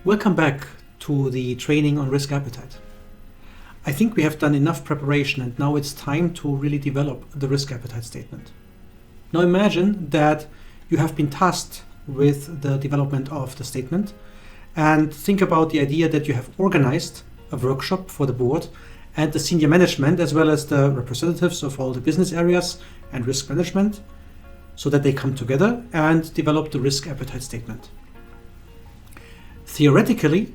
Welcome back to the training on risk appetite. I think we have done enough preparation and now it's time to really develop the risk appetite statement. Now imagine that you have been tasked with the development of the statement and think about the idea that you have organized a workshop for the board and the senior management as well as the representatives of all the business areas and risk management so that they come together and develop the risk appetite statement. Theoretically,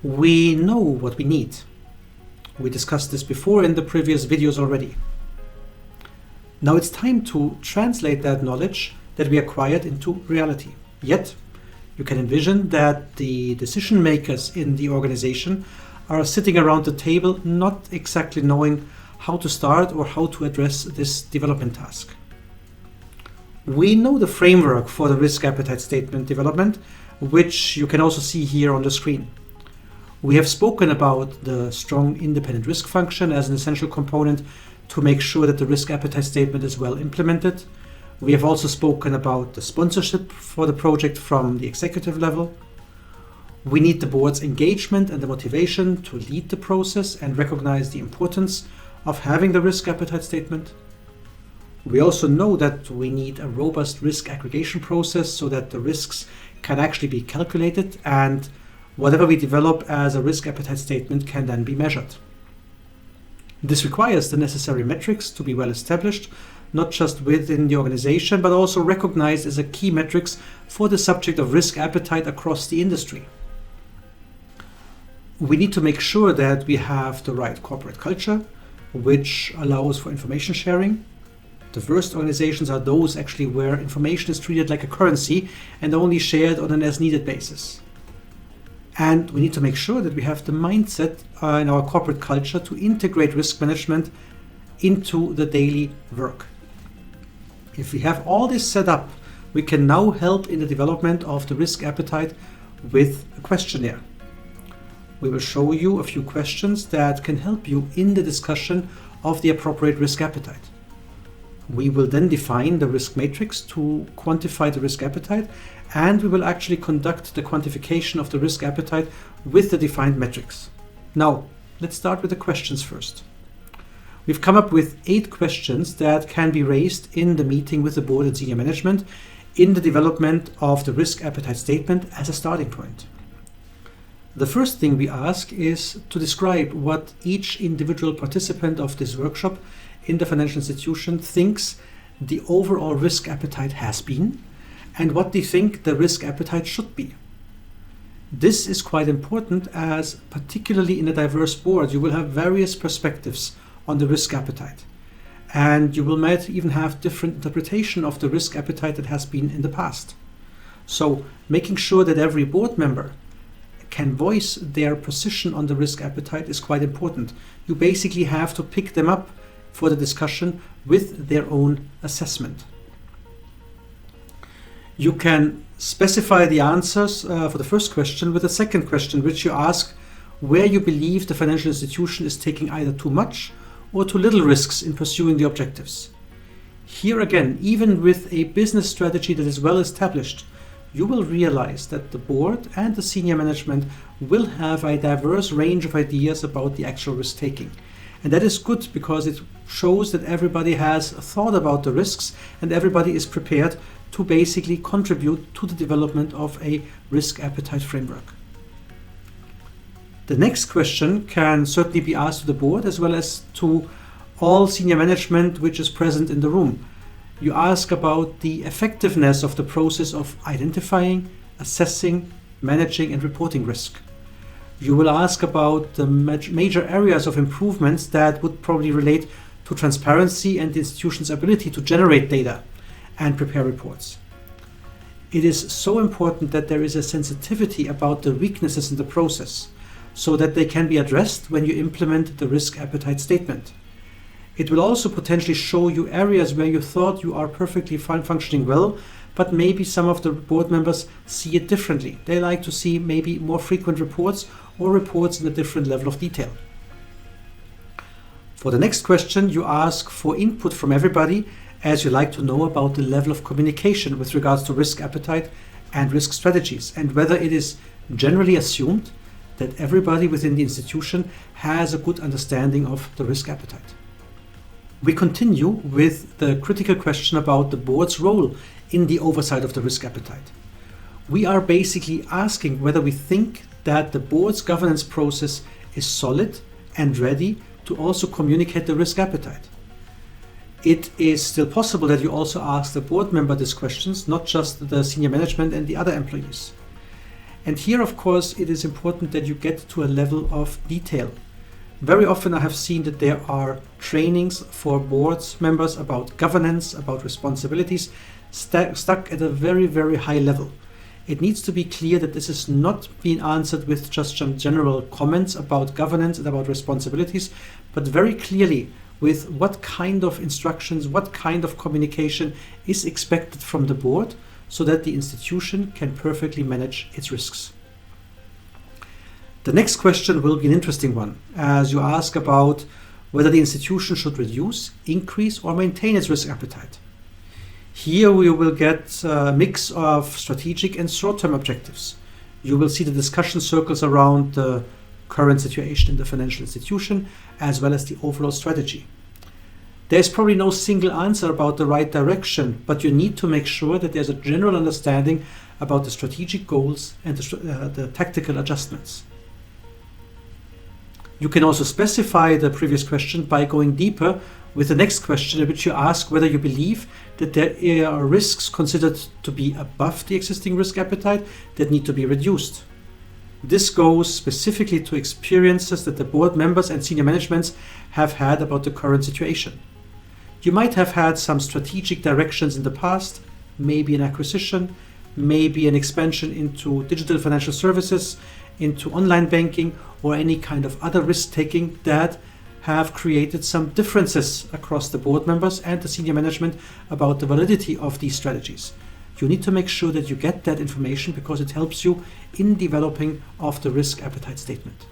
we know what we need. We discussed this before in the previous videos already. Now it's time to translate that knowledge that we acquired into reality. Yet, you can envision that the decision makers in the organization are sitting around the table not exactly knowing how to start or how to address this development task. We know the framework for the risk appetite statement development, which you can also see here on the screen. We have spoken about the strong independent risk function as an essential component to make sure that the risk appetite statement is well implemented. We have also spoken about the sponsorship for the project from the executive level. We need the board's engagement and the motivation to lead the process and recognize the importance of having the risk appetite statement. We also know that we need a robust risk aggregation process so that the risks can actually be calculated and whatever we develop as a risk appetite statement can then be measured. This requires the necessary metrics to be well established, not just within the organization, but also recognized as a key metrics for the subject of risk appetite across the industry. We need to make sure that we have the right corporate culture, which allows for information sharing. The worst organizations are those actually where information is treated like a currency and only shared on an as-needed basis. And we need to make sure that we have the mindset in our corporate culture to integrate risk management into the daily work. If we have all this set up, we can now help in the development of the risk appetite with a questionnaire. We will show you a few questions that can help you in the discussion of the appropriate risk appetite. We will then define the risk matrix to quantify the risk appetite, and we will actually conduct the quantification of the risk appetite with the defined metrics. Now, let's start with the questions first. We've come up with 8 questions that can be raised in the meeting with the board and senior management in the development of the risk appetite statement as a starting point. The first thing we ask is to describe what each individual participant of this workshop in the financial institution thinks the overall risk appetite has been and what they think the risk appetite should be. This is quite important as particularly in a diverse board you will have various perspectives on the risk appetite and you will might even have different interpretation of the risk appetite that has been in the past. So making sure that every board member can voice their position on the risk appetite is quite important. You basically have to pick them up for the discussion with their own assessment. You can specify the answers for the first question with a second question, which you ask where you believe the financial institution is taking either too much or too little risks in pursuing the objectives. Here again, even with a business strategy that is well established, you will realize that the board and the senior management will have a diverse range of ideas about the actual risk taking. And that is good because it shows that everybody has thought about the risks and everybody is prepared to basically contribute to the development of a risk appetite framework. The next question can certainly be asked to the board as well as to all senior management which is present in the room. You ask about the effectiveness of the process of identifying, assessing, managing and reporting risk. You will ask about the major areas of improvements that would probably relate to transparency and the institution's ability to generate data and prepare reports. It is so important that there is a sensitivity about the weaknesses in the process so that they can be addressed when you implement the risk appetite statement. It will also potentially show you areas where you thought you are perfectly functioning well, but maybe some of the board members see it differently. They like to see maybe more frequent reports or reports in a different level of detail. For the next question, you ask for input from everybody as you like to know about the level of communication with regards to risk appetite and risk strategies and whether it is generally assumed that everybody within the institution has a good understanding of the risk appetite. We continue with the critical question about the board's role in the oversight of the risk appetite. We are basically asking whether we think that the board's governance process is solid and ready to also communicate the risk appetite. It is still possible that you also ask the board member these questions, not just the senior management and the other employees. And here, of course, it is important that you get to a level of detail. Very often I have seen that there are trainings for board members about governance, about responsibilities, stuck at a very, very high level. It needs to be clear that this is not being answered with just some general comments about governance and about responsibilities, but very clearly with what kind of instructions, what kind of communication is expected from the board, so that the institution can perfectly manage its risks. The next question will be an interesting one, as you ask about whether the institution should reduce, increase, or maintain its risk appetite. Here we will get a mix of strategic and short-term objectives. You will see the discussion circles around the current situation in the financial institution, as well as the overall strategy. There's probably no single answer about the right direction, but you need to make sure that there's a general understanding about the strategic goals and the tactical adjustments. You can also specify the previous question by going deeper with the next question, in which you ask whether you believe that there are risks considered to be above the existing risk appetite that need to be reduced. This goes specifically to experiences that the board members and senior managements have had about the current situation. You might have had some strategic directions in the past, maybe an acquisition, maybe an expansion into digital financial services, into online banking, or any kind of other risk-taking that have created some differences across the board members and the senior management about the validity of these strategies. You need to make sure that you get that information because it helps you in developing of the risk appetite statement.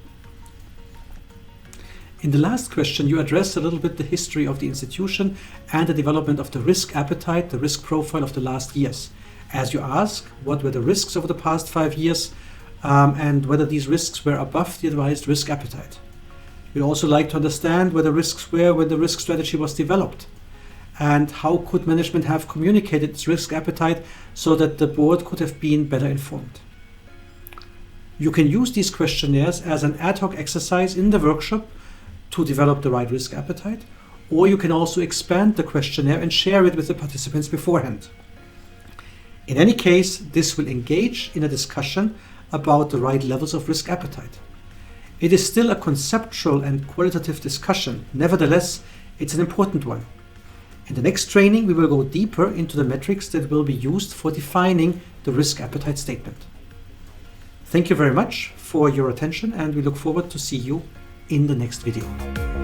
In the last question, you addressed a little bit the history of the institution and the development of the risk appetite, the risk profile of the last years. As you ask, what were the risks over the past 5 years and whether these risks were above the advised risk appetite. We'd also like to understand where the risks were when the risk strategy was developed and how could management have communicated its risk appetite so that the board could have been better informed. You can use these questionnaires as an ad hoc exercise in the workshop to develop the right risk appetite, or you can also expand the questionnaire and share it with the participants beforehand. In any case, this will engage in a discussion about the right levels of risk appetite. It is still a conceptual and qualitative discussion. Nevertheless, it's an important one. In the next training, we will go deeper into the metrics that will be used for defining the risk appetite statement. Thank you very much for your attention, and we look forward to see you in the next video.